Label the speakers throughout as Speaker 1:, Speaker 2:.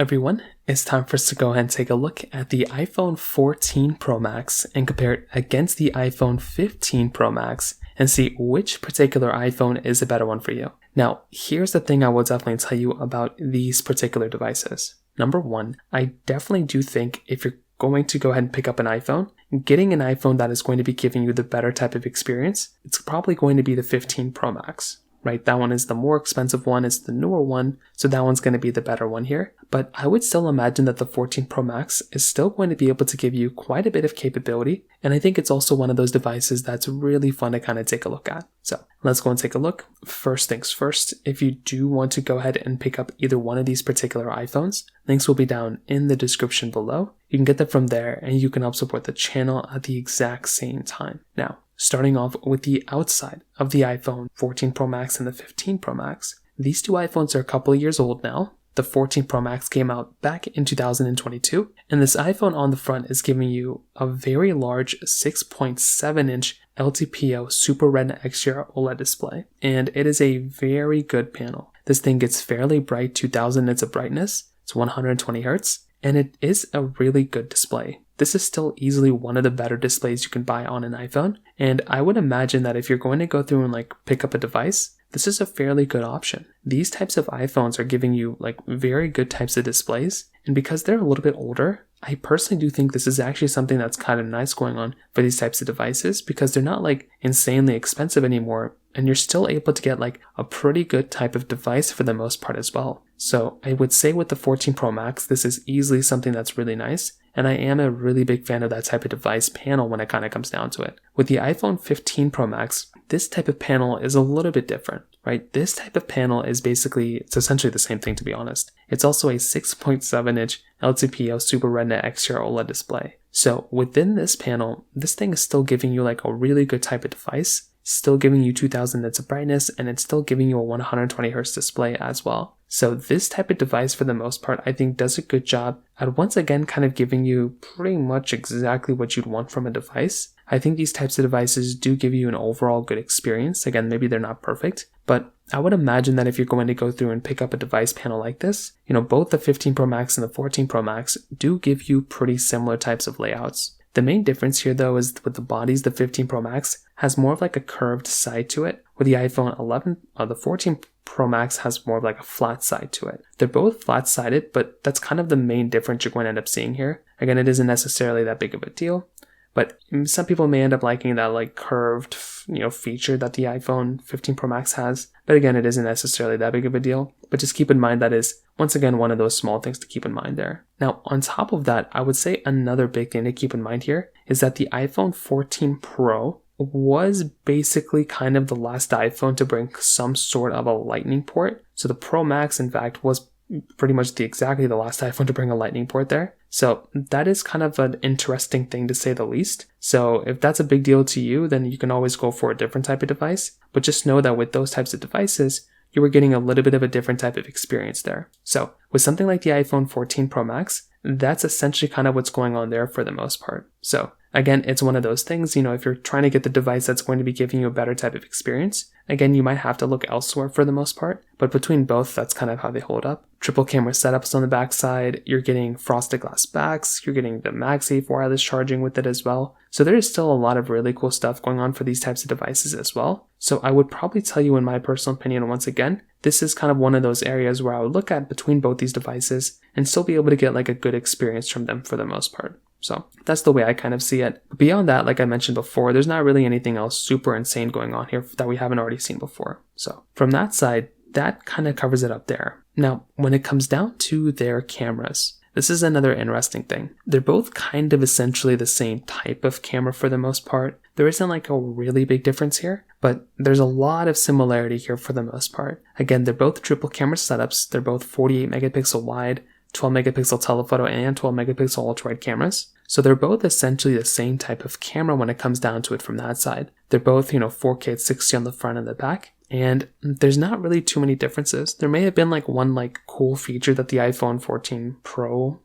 Speaker 1: everyone, it's time for us to go ahead and take a look at the iPhone 14 Pro Max and compare it against the iPhone 15 Pro Max and see which particular iPhone is a better one for you. Now, here's the thing I will definitely tell you about these particular devices. Number one, I definitely do think if you're going to go ahead and pick up an iPhone, getting an iPhone that is going to be giving you the better type of experience, it's probably going to be the 15 Pro Max. Right, that one is the more expensive one, it's the newer one, so that one's going to be the better one here. But I would still imagine that the 14 Pro Max is still going to be able to give you quite a bit of capability, and I think it's also one of those devices that's really fun to kind of take a look at. So let's go and take a look. First things first, if you do want to go ahead and pick up either one of these particular iPhones, links will be down in the description below. You can get them from there, and you can help support the channel at the exact same time. Now, starting off with the outside of the iPhone 14 Pro Max and the 15 Pro Max. These two iPhones are a couple of years old now. The 14 Pro Max came out back in 2022, and this iPhone on the front is giving you a very large 6.7-inch LTPO Super Retina XDR OLED display, and it is a very good panel. This thing gets fairly bright, 2000 nits of brightness, it's 120 Hz, and it is a really good display. This is still easily one of the better displays you can buy on an iPhone, and I would imagine that if you're going to go through and pick up a device, this is a fairly good option. These types of iPhones are giving you very good types of displays, and because they're a little bit older, I personally do think this is actually something that's kind of nice going on for these types of devices because they're not insanely expensive anymore, and you're still able to get a pretty good type of device for the most part as well. So I would say with the 14 Pro Max, this is easily something that's really nice, and I am a really big fan of that type of device panel when it kind of comes down to it. With the iPhone 15 Pro Max, this type of panel is a little bit different, right? This type of panel is it's essentially the same thing, to be honest. It's also a 6.7-inch LTPO Super Retina XDR OLED display. So within this panel, this thing is still giving you a really good type of device, still giving you 2000 nits of brightness, and it's still giving you a 120 Hz display as well. So this type of device, for the most part, I think does a good job at once again kind of giving you pretty much exactly what you'd want from a device. I think these types of devices do give you an overall good experience. Again, maybe they're not perfect, but I would imagine that if you're going to go through and pick up a device panel like this, both the 15 Pro Max and the 14 Pro Max do give you pretty similar types of layouts. The main difference here though is with the bodies, the 15 Pro Max has more of a curved side to it, where the iPhone 11 or the 14 Pro Max has more of a flat side to it. They're both flat-sided, but that's kind of the main difference you're going to end up seeing here. Again, it isn't necessarily that big of a deal, but some people may end up liking that curved, feature that the iPhone 15 Pro Max has. But again, it isn't necessarily that big of a deal. But just keep in mind that is, once again, one of those small things to keep in mind there. Now, on top of that, I would say another big thing to keep in mind here is that the iPhone 14 Pro was basically kind of the last iPhone to bring some sort of a lightning port. So the Pro Max, in fact, was pretty much exactly the last iPhone to bring a lightning port there. So that is kind of an interesting thing to say the least. So if that's a big deal to you, then you can always go for a different type of device. But just know that with those types of devices, you were getting a little bit of a different type of experience there. So with something like the iPhone 14 Pro Max, that's essentially kind of what's going on there for the most part. So again, it's one of those things, if you're trying to get the device that's going to be giving you a better type of experience, again, you might have to look elsewhere for the most part, but between both, that's kind of how they hold up. Triple camera setups on the backside, you're getting frosted glass backs, you're getting the MagSafe wireless charging with it as well. So there is still a lot of really cool stuff going on for these types of devices as well. So I would probably tell you, in my personal opinion, once again, this is kind of one of those areas where I would look at between both these devices and still be able to get a good experience from them for the most part. So that's the way I kind of see it. But beyond that, like I mentioned before, there's not really anything else super insane going on here that we haven't already seen before. So from that side, that kind of covers it up there. Now, when it comes down to their cameras, this is another interesting thing. They're both kind of essentially the same type of camera for the most part. There isn't a really big difference here, but there's a lot of similarity here for the most part. Again, they're both triple camera setups. They're both 48 megapixel wide, 12 megapixel telephoto, and 12 megapixel ultra-wide cameras. So they're both essentially the same type of camera when it comes down to it from that side. They're both, 4K at 60 on the front and the back. and there's not really too many differences. There may have been like one like cool feature that the iPhone 14 Pro,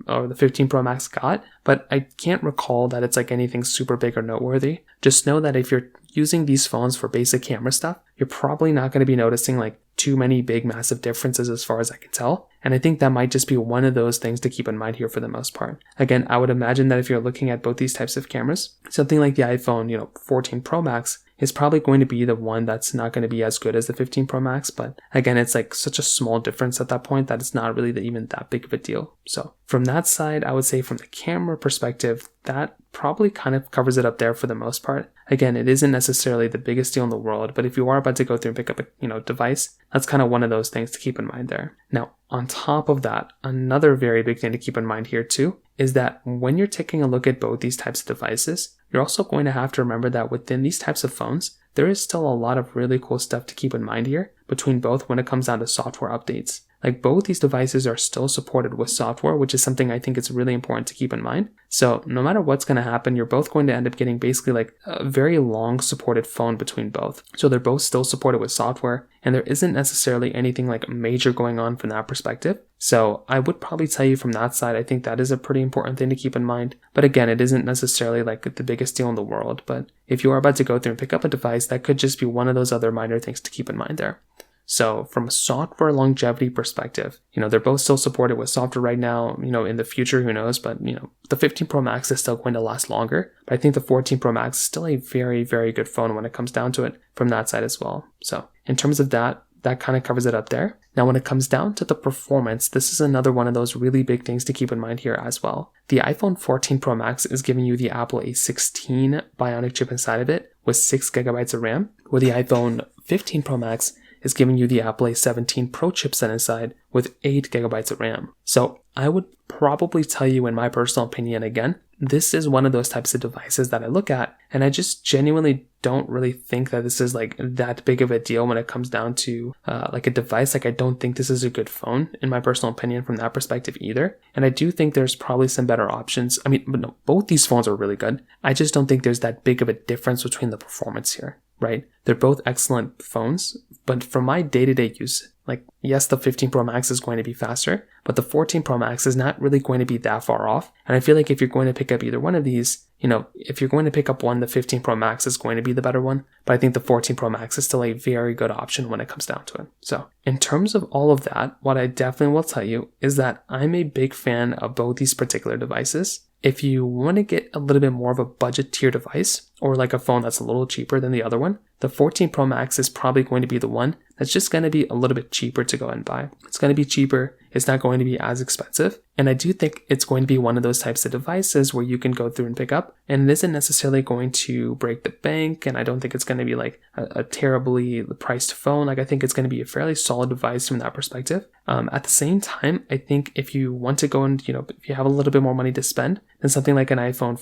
Speaker 1: or the 15 Pro Max got, but I can't recall that it's like anything super big or noteworthy. Just know that if you're using these phones for basic camera stuff, you're probably not going to be noticing like too many big massive differences as far as I can tell. And I think that might just be one of those things to keep in mind here for the most part. Again, I would imagine that if you're looking at both these types of cameras, something like the iPhone, 14 Pro Max is probably going to be the one that's not going to be as good as the 15 Pro Max. But again, it's like such a small difference at that point that it's not really even that big of a deal. So from that side, I would say from the camera perspective, that probably kind of covers it up there for the most part. Again, it isn't necessarily the biggest deal in the world, but if you are about to go through and pick up a device, that's kind of one of those things to keep in mind there. Now, on top of that, another very big thing to keep in mind here too is that when you're taking a look at both these types of devices, you're also going to have to remember that within these types of phones, there is still a lot of really cool stuff to keep in mind here between both when it comes down to software updates. Like both these devices are still supported with software, which is something I think it's really important to keep in mind. So no matter what's going to happen, you're both going to end up getting basically like a very long supported phone between both. So they're both still supported with software, and there isn't necessarily anything like major going on from that perspective. So I would probably tell you from that side, I think that is a pretty important thing to keep in mind. But again, it isn't necessarily like the biggest deal in the world. But if you are about to go through and pick up a device, that could just be one of those other minor things to keep in mind there. So from a software longevity perspective, they're both still supported with software right now. In the future, who knows? But, the 15 Pro Max is still going to last longer. But I think the 14 Pro Max is still a very, very good phone when it comes down to it from that side as well. So in terms of that kind of covers it up there. Now, when it comes down to the performance, this is another one of those really big things to keep in mind here as well. The iPhone 14 Pro Max is giving you the Apple A16 Bionic chip inside of it with 6 gigabytes of RAM, where the iPhone 15 Pro Max is giving you the Apple A17 Pro chipset inside with 8 gigabytes of RAM. So I would probably tell you, in my personal opinion, again, this is one of those types of devices that I look at, and I just genuinely don't really think that this is like that big of a deal when it comes down to like a device. Like I don't think this is a good phone, in my personal opinion, from that perspective either. And I do think there's probably some better options. But no, both these phones are really good. I just don't think there's that big of a difference between the performance here, right? They're both excellent phones, but for my day-to-day use, like, yes, the 15 Pro Max is going to be faster, but the 14 Pro Max is not really going to be that far off. And I feel like if you're going to pick up either one of these, if you're going to pick up one, the 15 Pro Max is going to be the better one. But I think the 14 Pro Max is still a very good option when it comes down to it. So in terms of all of that, what I definitely will tell you is that I'm a big fan of both these particular devices. If you want to get a little bit more of a budget tier device, or like a phone that's a little cheaper than the other one, the 14 Pro Max is probably going to be the one that's just going to be a little bit cheaper to go and buy. It's going to be cheaper. It's not going to be as expensive. And I do think it's going to be one of those types of devices where you can go through and pick up, and it isn't necessarily going to break the bank. And I don't think it's going to be like a terribly priced phone. Like I think it's going to be a fairly solid device from that perspective. At the same time, I think if you want to go and, if you have a little bit more money to spend, then something like an iPhone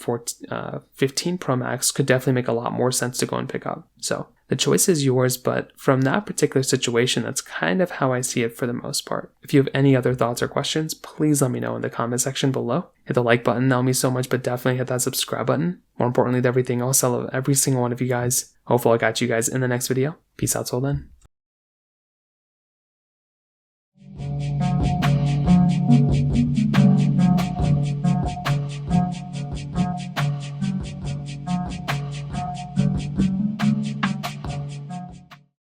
Speaker 1: 15 Pro Max could definitely make a lot more sense to go and pick up. So the choice is yours, but from that particular situation, that's kind of how I see it for the most part. If you have any other thoughts or questions, please let me know in the comment section below. Hit the like button, that'll mean so much, but definitely hit that subscribe button. More importantly than everything else, I love every single one of you guys. Hopefully I'll catch you guys in the next video. Peace out till then.